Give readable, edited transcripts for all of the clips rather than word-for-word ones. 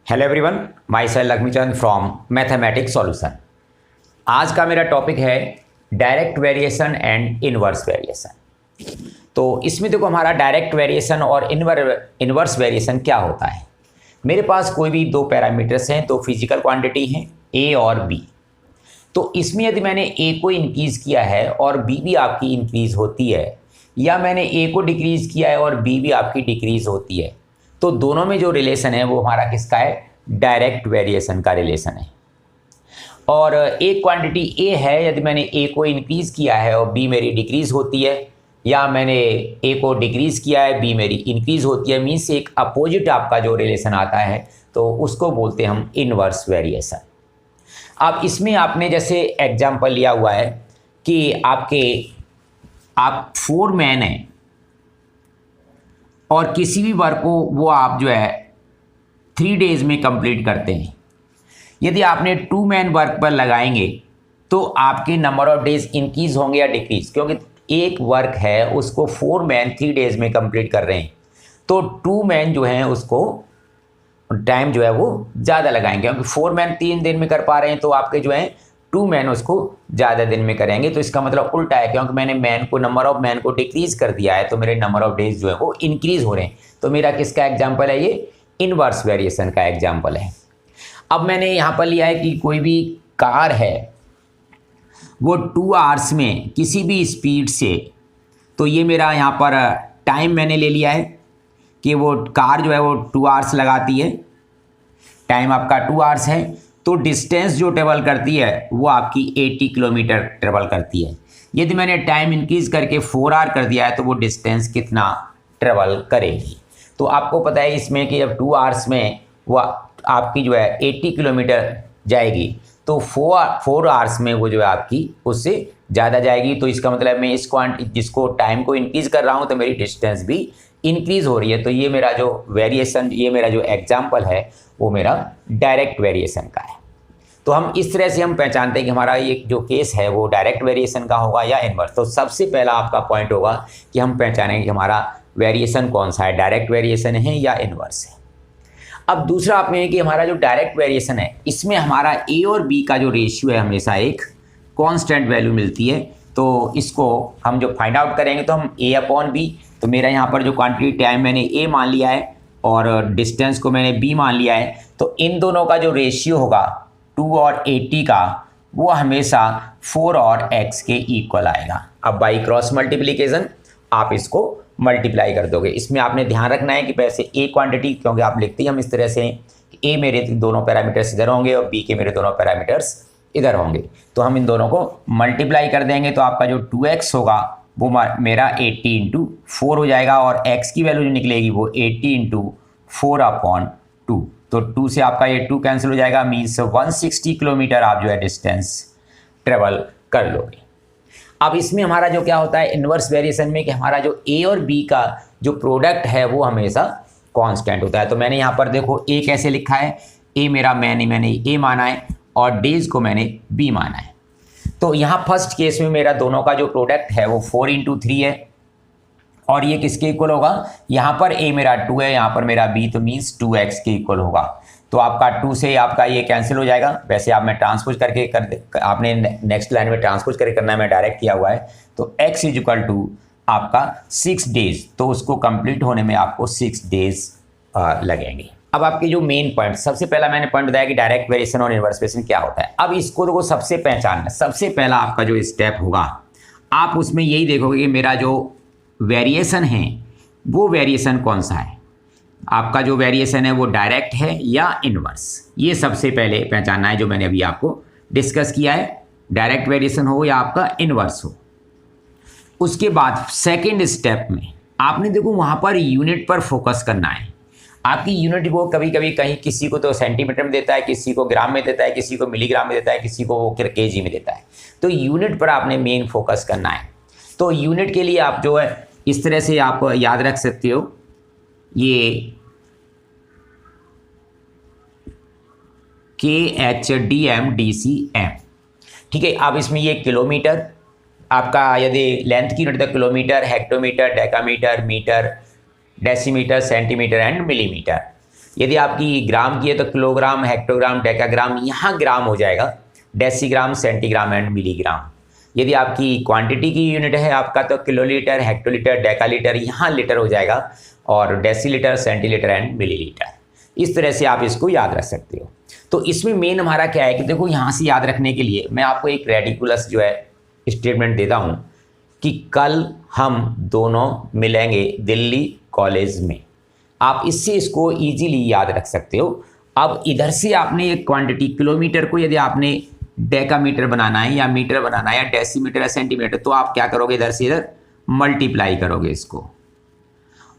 Hello everyone, my self Laxmichand from mathematics solution. आज का मेरा टॉपिक है direct variation and inverse variation. तो इसमें देखो, हमारा डायरेक्ट वेरिएशन और इनवर्स वेरिएशन क्या होता है। मेरे पास कोई भी दो पैरामीटर्स हैं, तो फिजिकल क्वांटिटी हैं ए और बी। तो इसमें यदि मैंने ए को इंक्रीज़ किया है और बी भी आपकी इंक्रीज़ होती है, या मैंने ए को डिक्रीज़ किया है और बी भी आपकी डिक्रीज़ होती है, तो दोनों में जो रिलेशन है वो हमारा किसका है? डायरेक्ट वेरिएशन का रिलेशन है। और एक क्वांटिटी ए है, यदि मैंने ए को इंक्रीज़ किया है और बी मेरी डिक्रीज़ होती है, या मैंने ए को डिक्रीज़ किया है बी मेरी इंक्रीज़ होती है, मीन्स एक अपोजिट आपका जो रिलेशन आता है, तो उसको बोलते हैं हम इनवर्स वेरिएशन। अब इसमें आपने जैसे एग्जाम्पल लिया हुआ है कि आप 4 मैन हैं और किसी भी वर्क को वो आप जो है 3 डेज़ में कंप्लीट करते हैं। यदि आपने 2 मैन वर्क पर लगाएंगे तो आपके नंबर ऑफ डेज इंक्रीज होंगे या डिक्रीज, क्योंकि एक वर्क है उसको 4 मैन 3 डेज़ में कंप्लीट कर रहे हैं, तो 2 मैन जो हैं उसको टाइम जो है वो ज़्यादा लगाएंगे, क्योंकि 4 मैन 3 दिन में कर पा रहे हैं, तो आपके जो है 2 मैन उसको ज़्यादा दिन में करेंगे। तो इसका मतलब उल्टा है, क्योंकि मैंने नंबर ऑफ मैन को डिक्रीज़ कर दिया है, तो मेरे नंबर ऑफ डेज जो है वो इंक्रीज़ हो रहे हैं। तो मेरा किसका एग्जाम्पल है? ये इनवर्स वेरिएशन का एग्जाम्पल है। अब मैंने यहाँ पर लिया है कि कोई भी कार है वो 2 आवर्स में किसी भी स्पीड से, तो ये मेरा यहाँ पर टाइम मैंने ले लिया है कि वो कार जो है वो 2 आवर्स लगाती है, टाइम आपका 2 आवर्स है, तो डिस्टेंस जो ट्रेवल करती है वो आपकी 80 किलोमीटर ट्रेवल करती है। यदि मैंने टाइम इंक्रीज़ करके 4 आवर कर दिया है, तो वो डिस्टेंस कितना ट्रेवल करेगी? तो आपको पता है इसमें कि जब 2 आवर्स में वो आपकी जो है 80 किलोमीटर जाएगी, तो 4 आवर्स में वो जो है आपकी उससे ज़्यादा जाएगी। तो इसका मतलब मैं जिसको टाइम को इंक्रीज़ कर रहा हूँ, तो मेरी डिस्टेंस भी इंक्रीज़ हो रही है। तो ये मेरा जो वेरिएशन, ये मेरा जो एग्जाम्पल है वो मेरा डायरेक्ट वेरिएशन का है। तो हम इस तरह से हम पहचानते हैं कि हमारा ये जो केस है वो डायरेक्ट वेरिएशन का होगा या इनवर्स। तो सबसे पहला आपका पॉइंट होगा कि हम पहचानेंगे कि हमारा वेरिएशन कौन सा है, डायरेक्ट वेरिएशन है या इनवर्स है। अब दूसरा आप में है कि हमारा जो डायरेक्ट वेरिएशन है, इसमें हमारा ए और बी का जो रेशियो है हमेशा एक कांस्टेंट वैल्यू मिलती है। तो इसको हम जो फाइंड आउट करेंगे, तो हम ए अपॉन बी, तो मेरा यहाँ पर जो क्वांटिटी टाइम मैंने ए मान लिया है और डिस्टेंस को मैंने बी मान लिया है, तो इन दोनों का जो रेशियो होगा 2 और 80 का, वो हमेशा 4 और x के इक्वल आएगा। अब बाई क्रॉस मल्टीप्लिकेशन आप इसको मल्टीप्लाई कर दोगे। इसमें आपने ध्यान रखना है कि वैसे ए क्वांटिटी, क्योंकि आप लिखते ही हम इस तरह से कि ए मेरे दोनों पैरामीटर्स इधर होंगे और बी के मेरे दोनों पैरामीटर्स इधर होंगे, तो हम इन दोनों को मल्टीप्लाई कर देंगे, तो आपका जो 2x होगा वो मेरा 80 × 4 हो जाएगा, और x की वैल्यू जो निकलेगी वो 80 × 4/2। तो 2 से आपका ये 2 कैंसिल हो जाएगा, मीन्स 160 किलोमीटर आप जो है डिस्टेंस ट्रेवल कर लोगे। अब इसमें हमारा जो क्या होता है इनवर्स वेरिएशन में, कि हमारा जो ए और बी का जो प्रोडक्ट है वो हमेशा कांस्टेंट होता है। तो मैंने यहाँ पर देखो ए कैसे लिखा है, ए मेरा मैंने ए माना है और डेज को मैंने बी माना है। तो यहाँ फर्स्ट केस में मेरा दोनों का जो प्रोडक्ट है वो 4 × 3 है, और ये किसके इक्वल होगा? यहाँ पर ए मेरा 2 है, यहाँ पर मेरा बी, तो मीन्स 2x के इक्वल होगा। तो आपका 2 से आपका ये कैंसिल हो जाएगा। वैसे आप में ट्रांसपोज करके आपने नेक्स्ट लाइन में ट्रांसपोज करके करना है, मैं डायरेक्ट किया हुआ है। तो x = आपका 6 डेज, तो उसको कंप्लीट होने में आपको 6 डेज लगेंगे। अब आपके जो मेन पॉइंट, सबसे पहला मैंने पॉइंट बताया कि डायरेक्ट वेरिएशन और इनवर्स वेरिएशन क्या होता है। अब इसको देखो, सबसे पहचानना, सबसे पहला आपका जो स्टेप होगा, आप उसमें यही देखोगे कि मेरा जो वेरिएशन है वो वेरिएशन कौन सा है। आपका जो वेरिएशन है वो डायरेक्ट है या इनवर्स, ये सबसे पहले पहचानना है, जो मैंने अभी आपको डिस्कस किया है, डायरेक्ट वेरिएशन हो या आपका इनवर्स हो। उसके बाद सेकंड स्टेप में आपने देखो वहाँ पर यूनिट पर फोकस करना है। आपकी यूनिट वो कभी कभी कहीं किसी को तो सेंटीमीटर में देता है, किसी को ग्राम में देता है, किसी को मिलीग्राम में देता है, किसी को वो केजी में देता है। तो यूनिट पर आपने मेन फोकस करना है। तो यूनिट के लिए आप जो है इस तरह से आप याद रख सकते हो, ये KHDM/DC/m, ठीक है। अब इसमें ये किलोमीटर आपका, यदि लेंथ की यूनिट तो kilometre, hectometre, decametre, metre, decimetre, centimetre and millimetre. यदि आपकी ग्राम की है तो किलोग्राम, हेक्टोग्राम, डेकाग्राम, यहाँ ग्राम हो जाएगा, डेसीग्राम, सेंटीग्राम एंड मिलीग्राम। यदि आपकी क्वांटिटी की यूनिट है आपका तो किलोलीटर, हेक्टोलीटर, डेकालीटर, यहाँ लीटर हो जाएगा, और डेसीलीटर, सेंटीलीटर एंड मिलीलीटर। इस तरह से आप इसको याद रख सकते हो। तो इसमें मेन हमारा क्या है कि देखो यहाँ से याद रखने के लिए मैं आपको एक रेडिकुलस जो है स्टेटमेंट देता हूँ कि कल हम दोनों मिलेंगे दिल्ली कॉलेज में। आप इससे इसको इजीली याद रख सकते हो। अब इधर से आपने एक क्वांटिटी किलोमीटर को यदि आपने डेकामीटर बनाना है या मीटर बनाना है या डेसीमीटर या सेंटीमीटर, तो आप क्या करोगे, इधर से इधर मल्टीप्लाई करोगे इसको।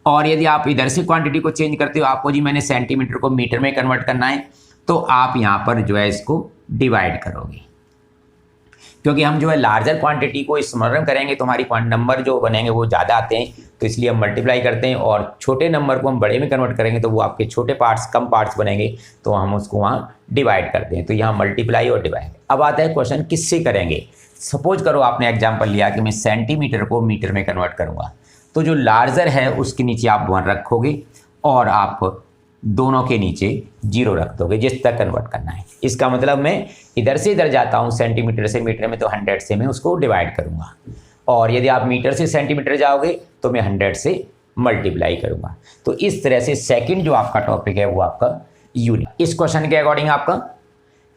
और यदि आप इधर से क्वांटिटी को चेंज करते हो, आपको जी मैंने सेंटीमीटर को मीटर में कन्वर्ट करना है, तो आप यहाँ पर जो है इसको डिवाइड करोगे। क्योंकि हम जो है लार्जर क्वांटिटी को स्मरण करेंगे तो हमारी नंबर जो बनेंगे वो ज़्यादा आते हैं, तो इसलिए हम मल्टीप्लाई करते हैं। और छोटे नंबर को हम बड़े में कन्वर्ट करेंगे तो वो आपके छोटे पार्ट्स, कम पार्ट्स बनेंगे, तो हम उसको वहाँ डिवाइड करते हैं। तो यहाँ मल्टीप्लाई और डिवाइड। अब आता है क्वेश्चन किससे करेंगे। सपोज करो आपने एग्जाम्पल लिया कि मैं सेंटीमीटर को मीटर में कन्वर्ट करूँगा, तो जो लार्जर है उसके नीचे आप 1 रखोगे और आप दोनों के नीचे 0 रख दोगे जिस तक कन्वर्ट करना है। इसका मतलब मैं इधर से इधर जाता हूँ सेंटीमीटर से मीटर में, तो 100 से मैं उसको डिवाइड करूँगा। और यदि आप मीटर से सेंटीमीटर जाओगे तो मैं 100 से मल्टीप्लाई करूँगा। तो इस तरह से सेकंड जो आपका टॉपिक है वो आपका यूनिट। इस क्वेश्चन के अकॉर्डिंग आपका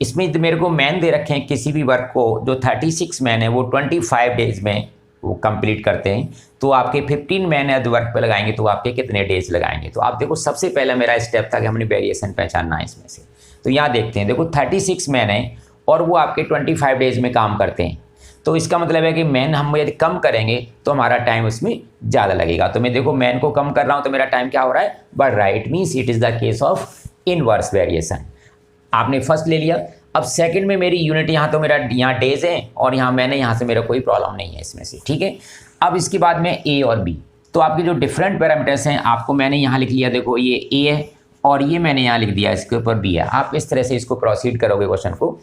इसमें मेरे को मैन दे रखे हैं किसी भी वर्क को, जो 36 मैन है वो 25 डेज में वो कंप्लीट करते हैं। तो आपके 15 मैन यदि वर्क पे लगाएंगे तो आपके कितने डेज लगाएंगे। तो आप देखो सबसे पहला मेरा स्टेप था कि हमने वेरिएशन पहचानना है इसमें से। तो यहाँ देखते हैं, देखो 36 मैन है और वो आपके 25 डेज में काम करते हैं। तो इसका मतलब है कि मैन हम यदि कम करेंगे तो हमारा टाइम उसमें ज़्यादा लगेगा। तो मैं देखो मैन को कम कर रहा हूँ तो मेरा टाइम क्या हो रहा है, बढ़ रहा है। It means it is the case of inverse variation. आपने फर्स्ट ले लिया। अब सेकंड में मेरी यूनिट यहाँ, तो मेरा यहाँ डेज है और यहाँ मैंने, यहाँ से मेरा कोई प्रॉब्लम नहीं है इसमें से, ठीक है। अब इसके बाद में ए और बी, तो आपके जो डिफरेंट पैरामीटर्स हैं आपको मैंने यहाँ लिख लिया। देखो ये ए है और ये मैंने यहाँ लिख दिया, इसके ऊपर बी है। आप इस तरह से इसको प्रोसीड करोगे क्वेश्चन को।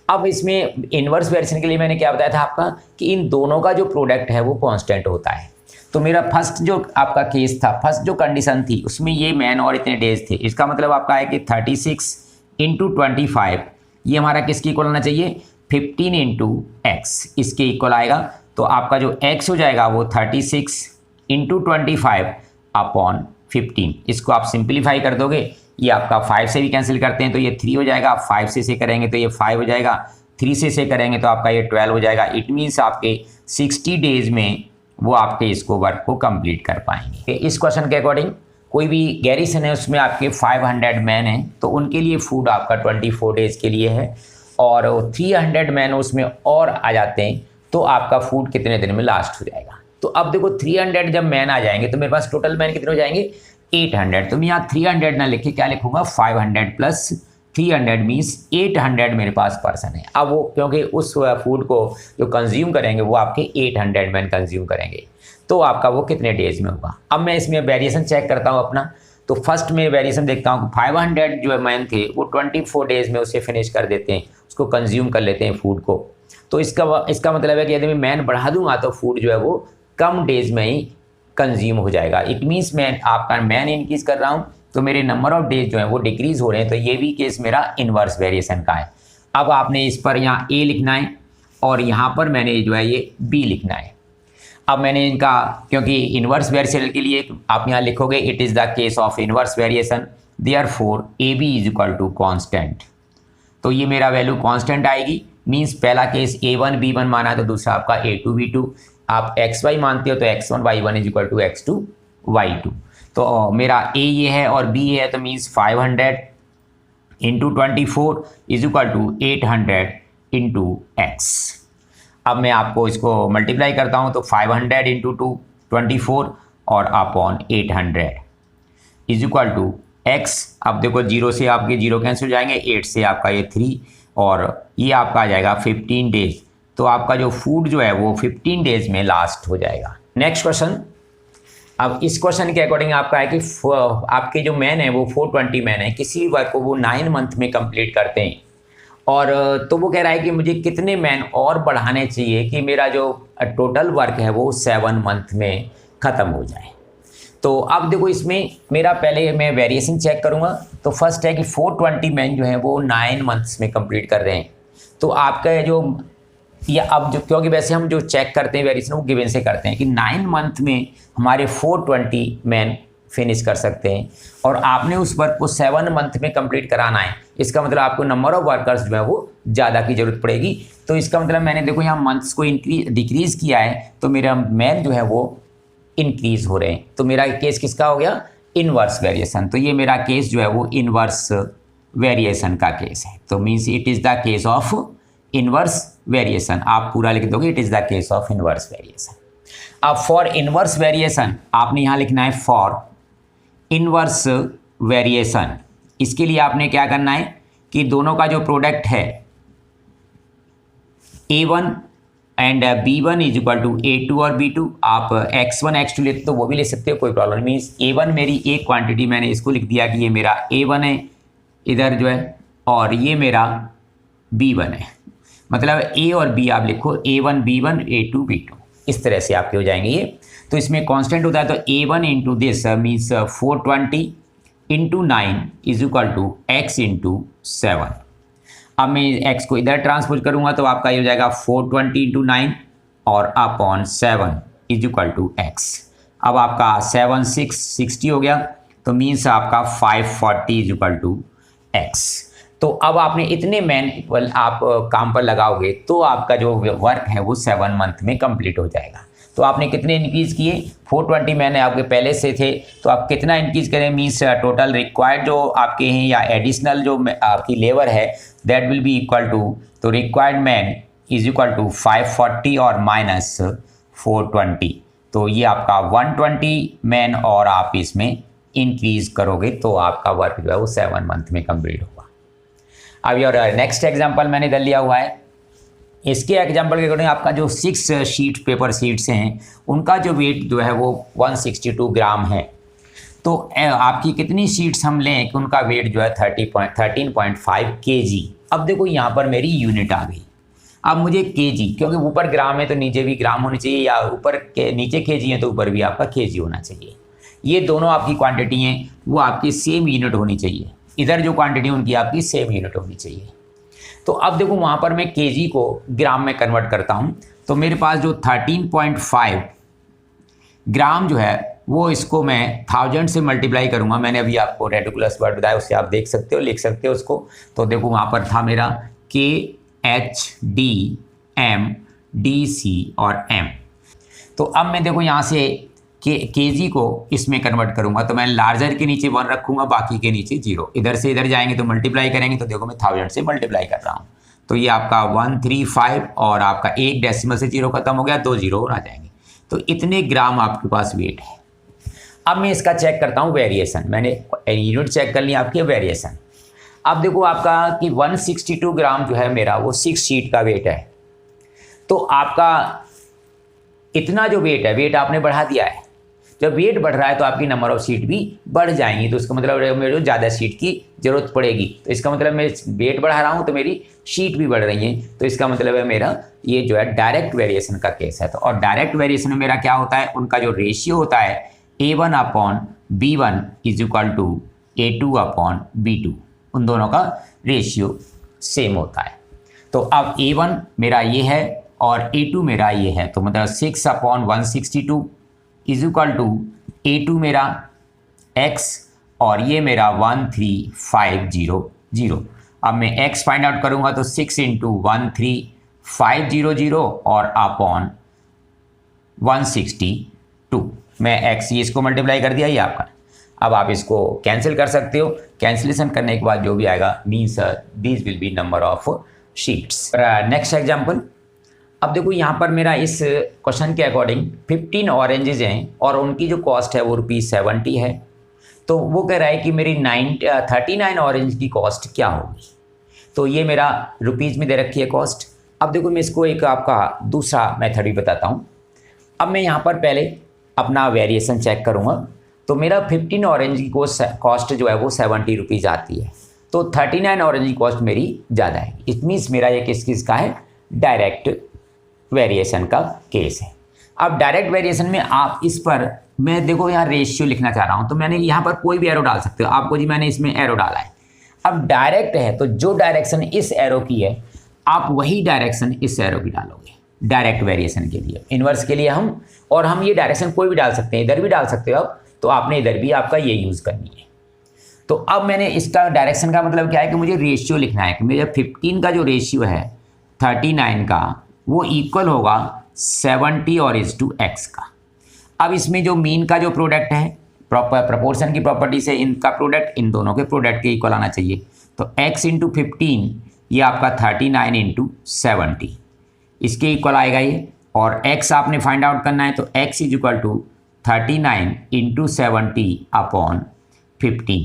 अब इसमें इनवर्स वेरिएशन के लिए मैंने क्या बताया था आपका कि इन दोनों का जो प्रोडक्ट है वो कांस्टेंट होता है। तो मेरा फर्स्ट जो आपका केस था, फर्स्ट जो कंडीशन थी उसमें ये मैन और इतने डेज थे। इसका मतलब आपका है कि 36 × 25 ये हमारा किसके इक्वल होना चाहिए, 15 × x इसके इक्वल आएगा। तो आपका जो x हो जाएगा वो 36 × 25 अपॉन 15। इसको आप सिंप्लीफाई कर दोगे, ये आपका 5 से भी कैंसिल करते हैं तो ये 3 हो जाएगा। 5 से करेंगे तो ये 5 हो जाएगा। 3 से करेंगे तो आपका ये 12 हो जाएगा। इट मीन्स आपके 60 डेज में वो आपके इसको वर्क को कंप्लीट कर पाएंगे। इस क्वेश्चन के अकॉर्डिंग कोई भी गैरिसन है उसमें आपके 500 मैन हैं तो उनके लिए फूड आपका 24 डेज के लिए है, और 300 मैन उसमें और आ जाते हैं तो आपका फूड कितने दिन में लास्ट हो जाएगा। तो अब देखो 300 जब मैन आ जाएंगे तो मेरे पास टोटल मैन कितने हो जाएंगे, 800। तो मैं यहाँ 300 ना लिख के क्या लिखूंगा, 500 + 300 मीन्स 800 मेरे पास पर्सन है। अब वो क्योंकि उस फूड को जो कंज्यूम करेंगे वो आपके 800 मैन कंज्यूम करेंगे, तो आपका वो कितने डेज में होगा। अब मैं इसमें वेरिएशन चेक करता हूँ अपना। तो फर्स्ट में वेरिएशन देखता हूँ 500 जो मैन थे वो 24 डेज में उसे फिनिश कर देते हैं, उसको कंज्यूम कर लेते हैं फूड को। तो इसका मतलब है कि यदि मैं मैन बढ़ा दूंगा तो फूड जो है वो कम डेज में ही कंज्यूम हो जाएगा। इट मीन्स मैं आपका मैन इंक्रीज कर रहा हूँ तो मेरे नंबर ऑफ डेज जो है वो डिक्रीज हो रहे हैं। तो ये भी केस मेरा इन्वर्स वेरिएशन का है। अब आपने इस पर यहाँ ए लिखना है और यहाँ पर मैंने जो है ये बी लिखना है। अब मैंने इनका, क्योंकि इन्वर्स वेरिएशन के लिए आप यहाँ लिखोगे it is the case of inverse variation, therefore A B is equal to constant. तो ये मेरा वैल्यू कॉन्स्टेंट आएगी। मीन्स पहला केस A1 B1 माना है तो दूसरा आपका A2 B2। आप XY मानते हो तो X1 Y1 is equal to X2 Y2। तो मेरा A ये है और B है, तो means 500 × 24 is equal to 800 × X। अब मैं आपको इसको मल्टीप्लाई करता हूँ तो 500 × 2 24 और upon 800 is equal to x। अब देखो 0 से आपके 0 कैंसिल हो जाएंगे, 8 से आपका ये 3 और ये आपका आ जाएगा 15 डेज। तो आपका जो फूड जो है वो 15 डेज में लास्ट हो जाएगा। Next question. अब इस क्वेश्चन के अकॉर्डिंग आपका है कि आपके जो मैन है वो 420 मैन है, किसी भी वर्क को वो 9 मंथ में कंप्लीट करते हैं। और तो वो कह रहा है कि मुझे कितने मैन और बढ़ाने चाहिए कि मेरा जो टोटल वर्क है वो 7 मंथ में ख़त्म हो जाए। तो अब देखो इसमें मेरा पहले मैं वेरिएशन चेक करूँगा। तो फर्स्ट है कि 420 मैन जो है वो 9 मंथ्स में कंप्लीट कर रहे हैं। तो आपका जो या अब जो, क्योंकि वैसे हम जो चेक करते हैं वेरिएशन वो गिवन से करते हैं कि 9 मंथ में हमारे 420 मैन फिनिश कर सकते हैं, और आपने उस वर्क को 7 मंथ में कंप्लीट कराना है। इसका मतलब आपको नंबर ऑफ वर्कर्स जो है वो ज़्यादा की ज़रूरत पड़ेगी। तो इसका मतलब मैंने देखो यहाँ मंथ्स को डिक्रीज़ किया है, तो मेरा मैन जो है वो इंक्रीज़ हो रहे हैं। तो मेरा केस किसका हो गया? Inverse variation. तो ये मेरा केस जो है वो इनवर्स वेरिएशन का केस है। तो means it is the case of inverse variation. आप पूरा लिख दोगे, it is the case of inverse variation. अब फॉर इनवर्स वेरिएशन आपने यहाँ लिखना है फॉर इनवर्स वेरिएशन। इसके लिए आपने क्या करना है कि दोनों का जो प्रोडक्ट है A1 and B1 is equal to A2 और B2। आप X1 X2 लेते तो वो भी ले सकते हो, कोई प्रॉब्लम नहीं। मीन्स A1 मेरी एक क्वांटिटी, मैंने इसको लिख दिया कि ये मेरा A1 है इधर जो है, और ये मेरा B1 है। मतलब A और B आप लिखो A1 B1 A2 B2, इस तरह से आपके हो जाएंगे ये। तो इसमें कांस्टेंट होता है, तो A1 into this means 420 into 9 is equal to X into 7। अब मैं X को इधर ट्रांसपोज करूँगा तो आपका ये हो जाएगा 420 इंटू 9 और upon 7 is equal to X। अब आपका 7 6 60 हो गया, तो मीन्स आपका 540 इज इक्वल टू X। तो अब आपने इतने मैन आप काम पर लगाओगे तो आपका जो वर्क है वो 7 मंथ में कंप्लीट हो जाएगा। तो आपने कितने इंक्रीज़ किए? 420 मैन आपके पहले से थे, तो आप कितना इंक्रीज़ करें? मीन्स टोटल रिक्वायर्ड जो आपके हैं या एडिशनल जो आपकी लेबर है that will be equal to, तो required man is equal to 540 और माइनस 420, तो ये आपका 120 मैन और आप इसमें इंक्रीज़ करोगे तो आपका वर्क जो है वो 7 मंथ में कंप्लीट होगा। अब योर नेक्स्ट एग्जांपल मैंने इधर लिया हुआ है। इसके एग्जांपल के अकॉर्डिंग आपका जो 6 शीट पेपर शीट्स हैं उनका जो वेट जो है वो 162 ग्राम है। तो आपकी कितनी शीट्स हम लें कि उनका वेट जो है 13.5 kg। अब देखो यहाँ पर मेरी यूनिट आ गई। अब मुझे kg, क्योंकि ऊपर ग्राम है तो नीचे भी ग्राम होनी चाहिए, या ऊपर के नीचे kg है तो ऊपर भी आपका kg होना चाहिए। ये दोनों आपकी क्वांटिटी हैं वो आपकी सेम यूनिट होनी चाहिए। इधर जो क्वांटिटी उनकी आपकी सेम यूनिट होनी चाहिए। तो अब देखो वहाँ पर मैं kg को ग्राम में कन्वर्ट करता हूँ, तो मेरे पास जो 13.5 ग्राम जो है वो इसको मैं 1000 से मल्टीप्लाई करूँगा। मैंने अभी आपको रेडिकुलस वर्ड बताया, उससे आप देख सकते हो, लिख सकते हो उसको। तो देखो वहाँ पर था मेरा KH D M D C और M। तो अब मैं देखो यहाँ से kg को इसमें कन्वर्ट करूंगा, तो मैं लार्जर के नीचे 1 रखूंगा, बाकी के नीचे 0। इधर से इधर जाएंगे तो मल्टीप्लाई करेंगे, तो देखो मैं 1000 से मल्टीप्लाई कर रहा हूँ, तो ये आपका 135 और आपका एक डेसिमल से 0 खत्म हो गया, 2 0 और आ जाएंगे। तो इतने ग्राम आपके पास वेट है। अब मैं इसका चेक करता हूँ वेरिएशन। मैंने यूनिट चेक कर ली आपकी वेरिएशन। अब देखो आपका कि 162 ग्राम जो है मेरा वो 6 शीट का वेट है। तो आपका इतना जो वेट है, वेट आपने बढ़ा दिया है। जब वेट बढ़ रहा है तो आपकी नंबर ऑफ सीट भी बढ़ जाएंगी, तो इसका मतलब मेरे को ज़्यादा सीट की ज़रूरत पड़ेगी। तो इसका मतलब मैं वेट बढ़ा रहा हूँ तो मेरी शीट भी बढ़ रही है, तो इसका मतलब है मेरा ये जो है डायरेक्ट वेरिएशन का केस है। तो और डायरेक्ट वेरिएशन में मेरा क्या होता है, उनका जो रेशियो होता है A1 upon B1 is equal to A2 upon B2, उन दोनों का रेशियो सेम होता है। तो अब A1 मेरा ये है और A2 मेरा ये है, तो मतलब 6 upon 162 is equal to A2 मेरा X और ये मेरा 13500। अब मैं X फाइंड आउट करूँगा तो 6 इंटू 13500 और अपॉन 162। मैं X इसको मल्टीप्लाई कर दिया ये आपका। अब आप इसको कैंसिल कर सकते हो। कैंसिलेशन करने के बाद जो भी आएगा means this will be number of sheets. Next example. अब देखो यहाँ पर मेरा इस क्वेश्चन के अकॉर्डिंग 15 ऑरेंजेज हैं और उनकी जो कॉस्ट है वो ₹70 है। तो वो कह रहा है कि मेरी 39 ऑरेंज की कॉस्ट क्या होगी। तो ये मेरा रुपीज़ में दे रखी है कॉस्ट। अब देखो मैं इसको एक आपका दूसरा मेथड भी बताता हूँ। अब मैं यहाँ पर पहले अपना वेरिएशन चेक करूँगा, तो मेरा 15 ऑरेंज की कॉस्ट जो है वो ₹70 आती है। तो 39 ऑरेंज की कॉस्ट मेरी ज़्यादा है। इट मीन्स मेरा ये किस का है, डायरेक्ट वेरिएशन का केस है। अब डायरेक्ट वेरिएशन में आप इस पर मैं देखो यहाँ रेशियो लिखना चाह रहा हूँ, तो मैंने यहाँ पर कोई भी एरो डाल सकते हो आपको जी, मैंने इसमें एरो डाला है। अब डायरेक्ट है तो जो डायरेक्शन इस एरो की है आप वही डायरेक्शन इस एरो की डालोगे डायरेक्ट वेरिएशन के लिए। इन्वर्स के लिए हम ये डायरेक्शन कोई भी डाल सकते हैं, इधर भी डाल सकते हो अब, तो आपने इधर भी आपका ये यूज़ करनी है। तो अब मैंने इसका डायरेक्शन का मतलब क्या है कि मुझे रेशियो लिखना है कि मेरा 15 का जो रेशियो है 39 का वो इक्वल होगा 70 और x का। अब इसमें जो मीन का जो प्रोडक्ट है प्रपोर्शन की प्रॉपर्टी से इनका प्रोडक्ट इन दोनों के प्रोडक्ट के इक्वल आना चाहिए। तो x इंटू 15 ये आपका 39 इंटू 70 इसके इक्वल आएगा ये, और x आपने फाइंड आउट करना है तो x is equal to 39 into 70 upon 15।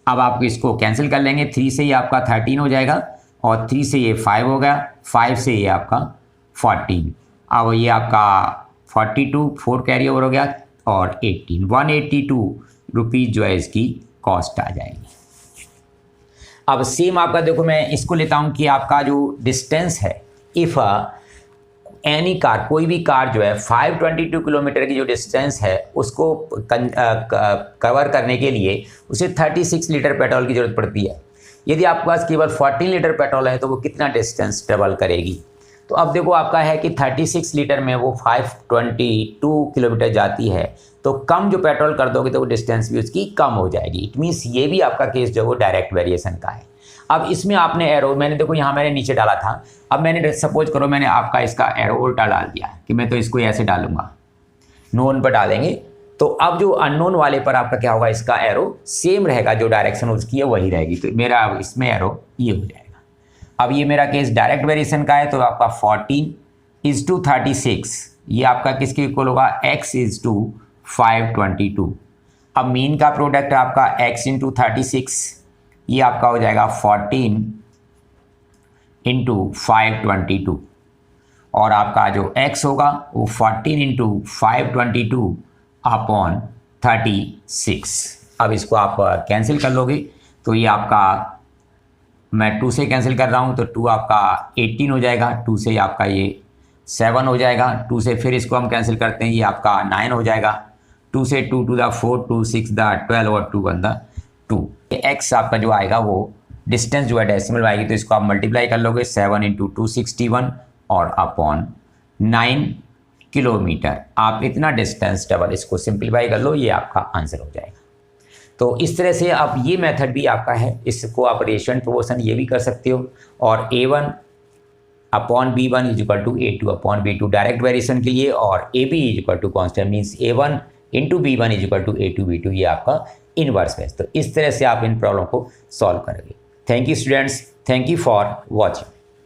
अब आप इसको कैंसिल कर लेंगे, 3 से ये आपका 13 हो जाएगा और 3 से ये 5 हो गया, 5 से ये आपका 14। अब ये आपका 42 4 कैरी ओवर हो गया और 18 182 रुपीज़ जो है इसकी कॉस्ट आ जाएगी। अब सेम आपका देखो मैं इसको लेता हूँ कि आपका जो डिस्टेंस है, इफ़ एनी कार कोई भी कार जो है 522 किलोमीटर की जो डिस्टेंस है उसको कवर करने के लिए उसे 36 लीटर पेट्रोल की ज़रूरत पड़ती है। यदि आपके पास केवल 14 लीटर पेट्रोल है तो वो कितना डिस्टेंस ट्रेवल करेगी। तो अब देखो आपका है कि 36 लीटर में वो 522 किलोमीटर जाती है, तो कम जो पेट्रोल कर दोगे तो वो डिस्टेंस भी उसकी कम हो जाएगी। इट मीन्स ये भी आपका केस जो वो डायरेक्ट वेरिएशन का है। अब इसमें आपने एरो मैंने देखो यहाँ मैंने नीचे डाला था, अब मैंने सपोज करो मैंने आपका इसका एरो उल्टा डाल दिया कि मैं तो इसको ऐसे डालूंगा, नोन पर डालेंगे तो अब जो अननोन वाले पर आपका क्या होगा, इसका एरो सेम रहेगा, जो डायरेक्शन उसकी है वही रहेगी, तो मेरा इसमें एरो ये हो जाएगा। अब ये मेरा केस डायरेक्ट वेरिएशन का है तो आपका 14:36 ये आपका किसके इक्वल होगा, x इज टू 522। अब मीन का प्रोडक्ट आपका x इंटू 36 ये आपका हो जाएगा 14 इंटू 522 और आपका जो x होगा वो 14 इंटू 522 अपॉन 36। अब इसको आप कैंसिल कर लोगे तो ये आपका, मैं 2 से कैंसिल कर रहा हूँ तो 2 आपका 18 हो जाएगा, 2 से आपका ये 7 हो जाएगा, 2 से फिर इसको हम कैंसिल करते हैं ये आपका 9 हो जाएगा, 2 से 2 to the 4 2 6 the 12 और 2 1 the 2। x आपका जो आएगा वो डिस्टेंस जो है डेसिमल में आएगी तो इसको आप मल्टीप्लाई कर लोगे 7 इंटू 261 और अपॉन 9 किलोमीटर। आप इतना डिस्टेंस डबल इसको सिंप्लीफाई कर लो, ये आपका आंसर हो जाएगा। तो इस तरह से आप ये मेथड भी आपका है, इसको आप रेशियो एंड प्रोपोर्शन ये भी कर सकते हो। और A1 upon B1 is equal to A2 upon B2 direct variation के लिए, और AB is equal to constant means A1 into B1 is equal to A2 B2 ये आपका इनवर्स है। तो इस तरह से आप इन प्रॉब्लम को सॉल्व करोगे। Thank you students, thank you for watching.